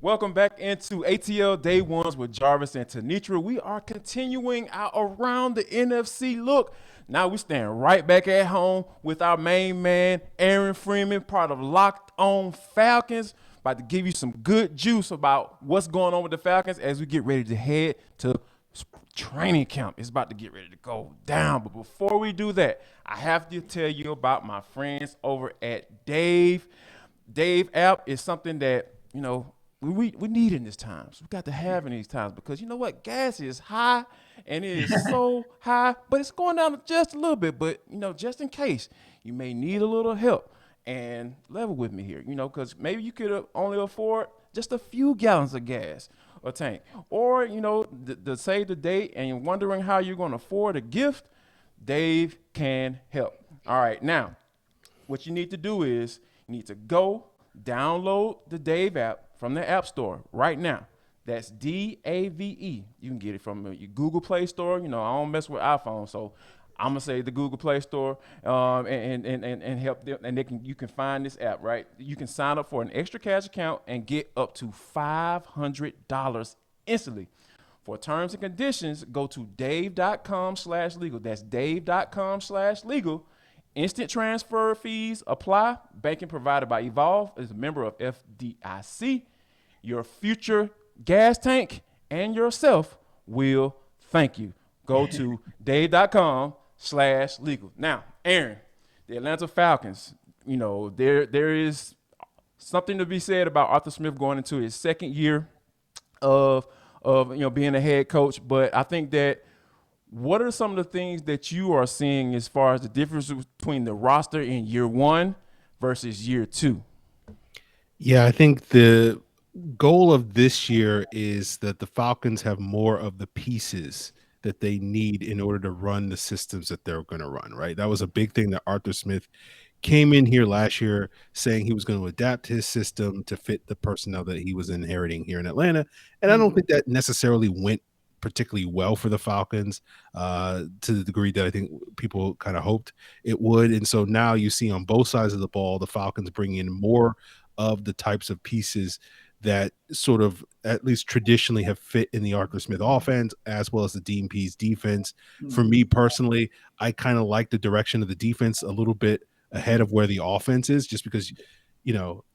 Welcome back into ATL Day Ones with Jarvis and Tenitra. We are continuing our around the NFC look. Now we stand right back at home with our main man, Aaron Freeman, part of Locked On Falcons. About to give you some good juice about what's going on with the Falcons as we get ready to head to training camp. It's about to get ready to go down. But before we do that, I have to tell you about my friends over at Dave. Dave app is something that, we need in these times. We got to have in these times because you know what? Gas is high and it is so high, but it's going down just a little bit. But, just in case you may need a little help and level with me here, because maybe you could only afford just a few gallons of gas or tank. Or, to save the date and you're wondering how you're going to afford a gift, Dave can help. All right. Now, what you need to do is you need to go download the Dave app from the App Store right now. That's DAVE. You can get it from your Google Play Store. I don't mess with iPhone, so I'm gonna say the Google Play Store, and help them, and you can find this app, right? You can sign up for an extra cash account and get up to $500 instantly. For terms and conditions, go to dave.com/legal. That's dave.com/legal. Instant transfer fees apply. Banking provided by Evolve is a member of FDIC. Your future gas tank and yourself will thank you. Go to dave.com/legal. Now, Aaron, the Atlanta Falcons, there is something to be said about Arthur Smith going into his second year of being a head coach. But I think that what are some of the things that you are seeing as far as the difference between the roster in year one versus year two? Yeah, I think the goal of this year is that the Falcons have more of the pieces that they need in order to run the systems that they're going to run, right? That was a big thing that Arthur Smith came in here last year saying he was going to adapt his system to fit the personnel that he was inheriting here in Atlanta. And I don't think that necessarily went particularly well for the Falcons to the degree that I think people kind of hoped it would. And so now you see on both sides of the ball, the Falcons bring in more of the types of pieces that sort of at least traditionally have fit in the Arthur Smith offense as well as the Dean Pease defense. For me personally, I kind of like the direction of the defense a little bit ahead of where the offense is, just because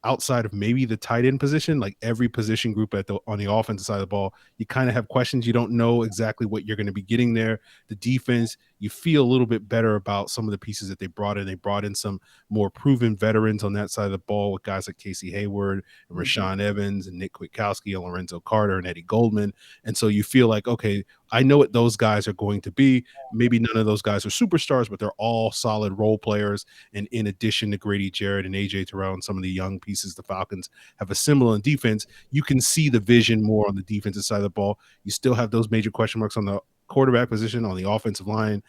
outside of maybe the tight end position, like every position group on the offensive side of the ball, you kind of have questions. You don't know exactly what you're going to be getting there. The defense, you feel a little bit better about some of the pieces that they brought in. They brought in some more proven veterans on that side of the ball with guys like Casey Hayward and Rashawn Evans and Nick Kwiatkowski and Lorenzo Carter and Eddie Goldman. And so you feel like, okay, I know what those guys are going to be. Maybe none of those guys are superstars, but they're all solid role players. And in addition to Grady Jarrett and AJ Terrell and some of the young pieces the Falcons have assembled in defense, you can see the vision more on the defensive side of the ball. You still have those major question marks on the quarterback position, on the offensive line.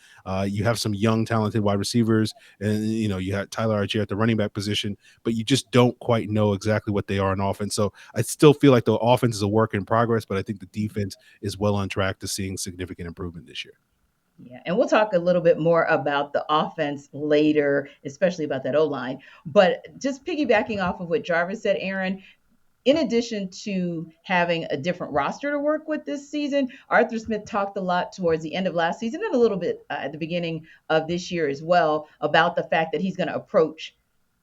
You have some young, talented wide receivers, and you have Tyler Argier at the running back position, but you just don't quite know exactly what they are in offense. So I still feel like the offense is a work in progress, but I think the defense is well on track to seeing significant improvement this year. Yeah, and we'll talk a little bit more about the offense later, especially about that O-line. But just piggybacking off of what Jarvis said, Aaron, in addition to having a different roster to work with this season, Arthur Smith talked a lot towards the end of last season and a little bit at the beginning of this year as well about the fact that he's going to approach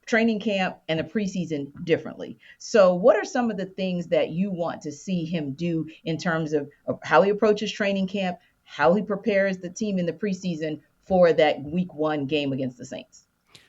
training camp and the preseason differently. So what are some of the things that you want to see him do in terms of how he approaches training camp, how he prepares the team in the preseason for that week one game against the Saints?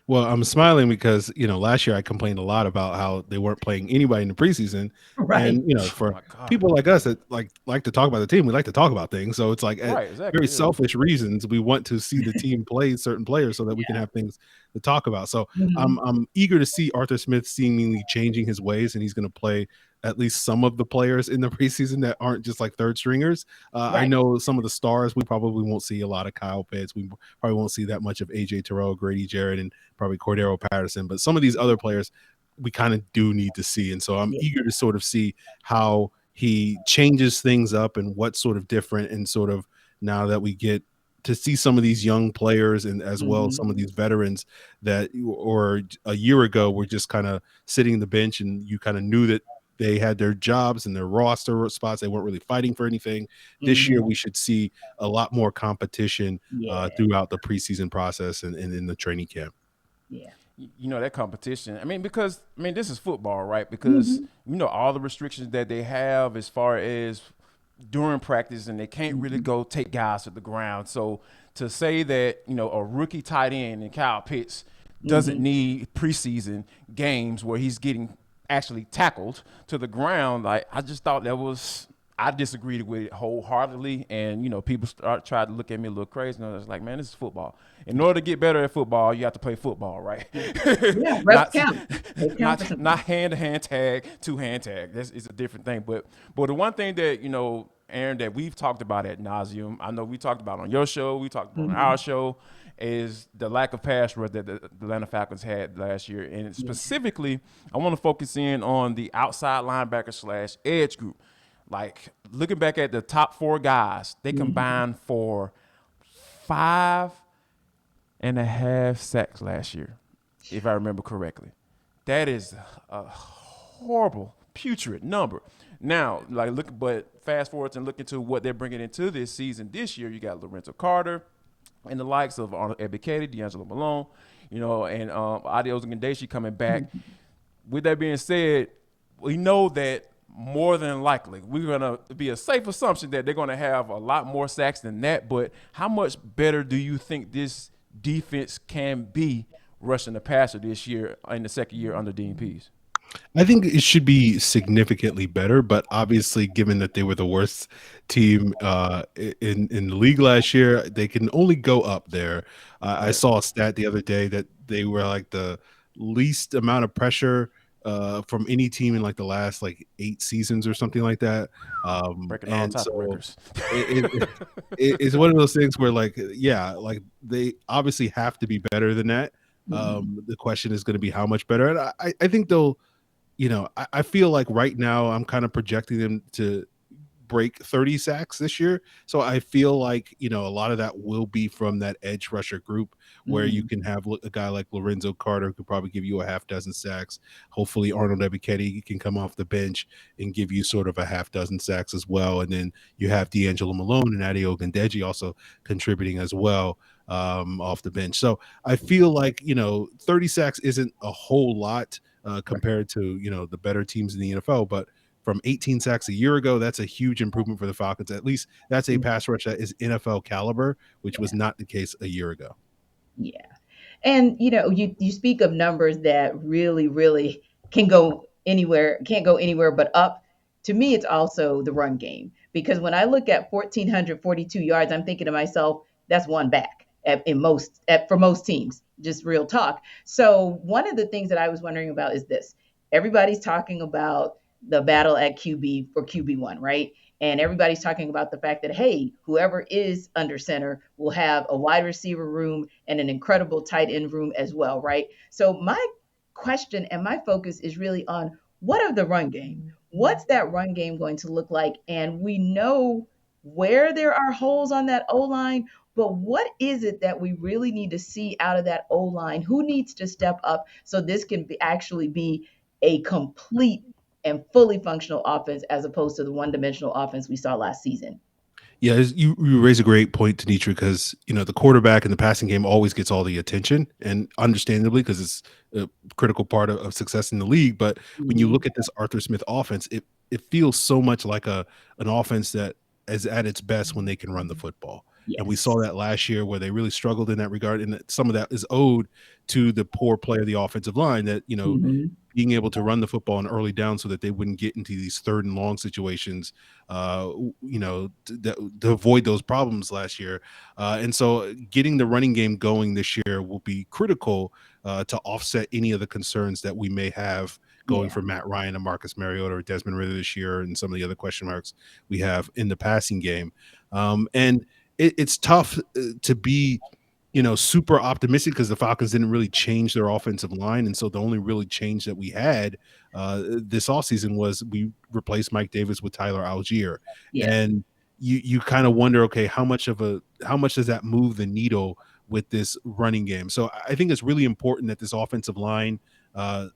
Well, I'm smiling because, last year I complained a lot about how they weren't playing anybody in the preseason. Right. And, for people like us that like to talk about the team, we like to talk about things. So it's like Right, exactly, very yeah. selfish reasons. We want to see the team play certain players so that we can have things to talk about. So I'm eager to see Arthur Smith seemingly changing his ways, and he's going to play at least some of the players in the preseason that aren't just like third stringers. I know some of the stars, we probably won't see a lot of Kyle Pitts. We probably won't see that much of AJ Terrell, Grady Jarrett, and probably Cordero Patterson. But some of these other players we kind of do need to see. And so I'm eager to sort of see how he changes things up and what's sort of different. And sort of now that we get to see some of these young players and as well as some of these veterans that or a year ago were just kind of sitting the bench and you kind of knew that they had their jobs and their roster spots. They weren't really fighting for anything. This year, Mhm. we should see a lot more competition Yeah. throughout the preseason process and in the training camp. Yeah. You know, that competition. I mean, because this is football, right? Because Mhm. all the restrictions that they have as far as during practice, and they can't really Mhm. go take guys to the ground. So to say that a rookie tight end in Kyle Pitts doesn't Mhm. need preseason games where he's getting actually tackled to the ground, like, I just thought that was. I disagreed with it wholeheartedly, and people tried to look at me a little crazy. And I was like, man, this is football. In order to get better at football, you have to play football, right? Yeah, reps not count. They count for not something. hand to hand tag, two hand tag. That's is a different thing. But the one thing that Aaron, that we've talked about ad nauseum, I know we talked about on your show, we talked about on our Mhm. show, is the lack of pass rush that the Atlanta Falcons had last year. And Yeah. specifically, I want to focus in on the outside linebacker / edge group. Like, looking back at the top 4 guys, they Mhm. combined for 5.5 sacks last year, if I remember correctly. That is a horrible, putrid number. Now, like, but fast forward and look into what they're bringing into this season. This year, you got Lorenzo Carter and the likes of Arnold Ebiketie, D'Angelo Malone, and Adios Ngandashi coming back. Mhm. With that being said, we know that more than likely we're gonna be a safe assumption that they're gonna have a lot more sacks than that. But how much better do you think this defense can be rushing the passer this year in the second year under Dean Pease? I think it should be significantly better, but obviously, given that they were the worst team in the league last year, they can only go up there. I Right. saw a stat the other day that they were like the least amount of pressure from any team in like the last like 8 seasons or something like that. Breaking all And type of so records. it's one of those things where like yeah, like they obviously have to be better than that. Mhm. The question is going to be how much better, and I think they'll I feel like right now I'm kind of projecting them to break 30 sacks this year. So I feel like, a lot of that will be from that edge rusher group where you Mhm. can have a guy like Lorenzo Carter who could probably give you a half dozen sacks. Hopefully Arnold Ebiketie can come off the bench and give you sort of a half dozen sacks as well. And then you have D'Angelo Malone and Adio Ogundeji also contributing as well off the bench. So I feel like, 30 sacks isn't a whole lot Right. compared to, the better teams in the NFL, but from 18 sacks a year ago, that's a huge improvement for the Falcons. At least that's a Mhm. pass rush that is NFL caliber, which was Yeah. not the case a year ago. Yeah. And you speak of numbers that really can go anywhere, can't go anywhere but up. To me, it's also the run game because when I look at 1,442 yards, I'm thinking to myself, that's one back for most teams. Just real talk. So one of the things that I was wondering about is this: everybody's talking about the battle at QB for QB1, right? And everybody's talking about the fact that, hey, whoever is under center will have a wide receiver room and an incredible tight end room as well, right? So my question and my focus is really on what of the run game? What's that run game going to look like? And we know where there are holes on that O line, but what is it that we really need to see out of that O line? Who needs to step up so this can actually be a complete and fully functional offense as opposed to the one dimensional offense we saw last season? Yeah, you raise a great point, Tenitra, because the quarterback in the passing game always gets all the attention, and understandably, because it's a critical part of success in the league. But when you Mhm. look at this Arthur Smith offense, it feels so much like an offense that is at its best when they can run the football. And we saw Yes. that last year where they really struggled in that regard, and that some of that is owed to the poor play of the offensive line. That Mhm. being able to run the football on early down so that they wouldn't get into these third and long situations, to avoid those problems last year. And so getting the running game going this year will be critical to offset any of the concerns that we may have going Yeah. for Matt Ryan and Marcus Mariota or Desmond Ridder this year and some of the other question marks we have in the passing game. And it's tough to be super optimistic because the Falcons didn't really change their offensive line. And so the only really change that we had this offseason was we replaced Mike Davis with Tyler Algier. Yeah. And you kind of wonder, okay, how much does that move the needle with this running game? So I think it's really important that this offensive line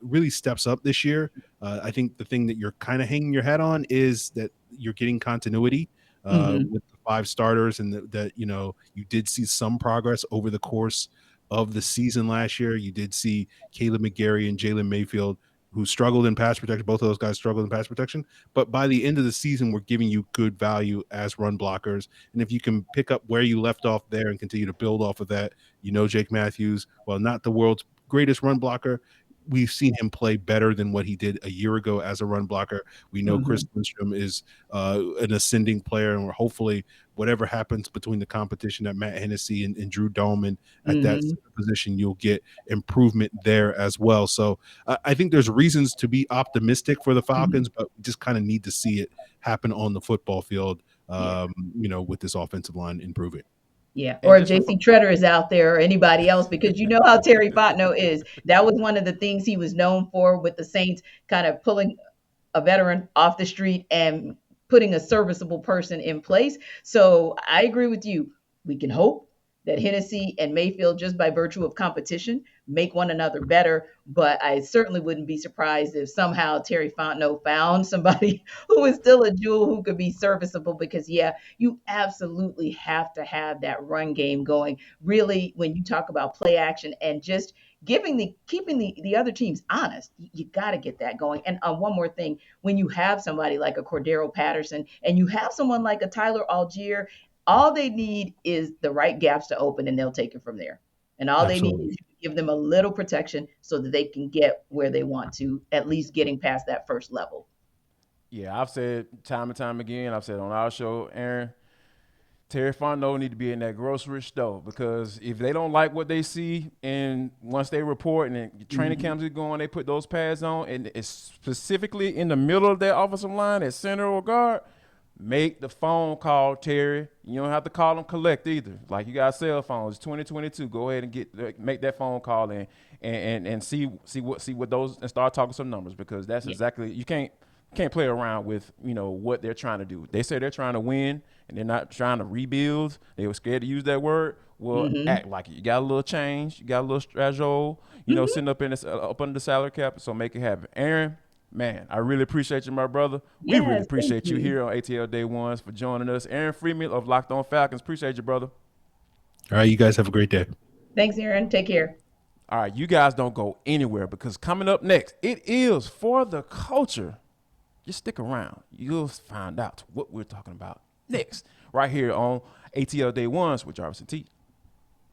really steps up this year. I think the thing that you're kind of hanging your hat on is that you're getting continuity Hmm. with the 5 starters, and that you did see some progress over the course of the season last year. You did see Caleb McGarry and Jalen Mayfield, who struggled in pass protection. Both of those guys struggled in pass protection, but by the end of the season, we're giving you good value as run blockers. And if you can pick up where you left off there and continue to build off of that, Jake Matthews, while not the world's greatest run blocker, we've seen him play better than what he did a year ago as a run blocker. We know Hmm. Chris Lindstrom is an ascending player, and hopefully whatever happens between the competition at Matt Hennessy and Drew Doman at that Hmm. position, you'll get improvement there as well. So I think there's reasons to be optimistic for the Hmm. Falcons, but we just kind of need to see it happen on the football field, Yeah. with this offensive line improving. Yeah, And or if just JC Treader is out there or anybody else, because you know how Terry Fontenot is. That was one of the things he was known for with the Saints, kind of pulling a veteran off the street and putting a serviceable person in place. So I agree with you. We can hope that Hennessy and Mayfield, just by virtue of competition, make one another better. But I certainly wouldn't be surprised if somehow Terry Fontenot found somebody who is still a jewel who could be serviceable. Because yeah, you absolutely have to have that run game going. Really, when you talk about play action and just keeping the other teams honest, you got to get that going. And one more thing, when you have somebody like a Cordero Patterson and you have someone like a Tyler Algier, all they need is the right gaps to open and they'll take it from there. And all they need Absolutely. is give them a little protection so that they can get where they want to, at least getting past that first level. Yeah, I've said time and time again. I've said on our show, Aaron, Terry Fontenot need to be in that grocery store, because if they don't like what they see, and once they report and then training Hmm. camps is going, they put those pads on, and it's specifically in the middle of their offensive line at center or guard, make the phone call, Terry. You don't have to call them collect either. Like, you got cell phones, 2022. Go ahead and make that phone call and see what those, and start talking some numbers, because that's Yeah. exactly, you can't play around with what they're trying to do. They say they're trying to win and they're not trying to rebuild. They were scared to use that word. Well, Hmm. act like it. You got a little change. You got a little straggle, Hmm. sitting up under the salary cap. So make it happen. Aaron, man, I really appreciate you, my brother. We really Yes, thank appreciate you you. here on ATL Day Ones for joining us. Aaron Freeman of Locked On Falcons. Appreciate you, brother. All right, you guys have a great day. Thanks, Aaron. Take care. All right, you guys don't go anywhere, because coming up next, it is For the Culture. Just stick around. You'll find out what we're talking about next, right here on ATL Day Ones with Jarvis and Tenitra.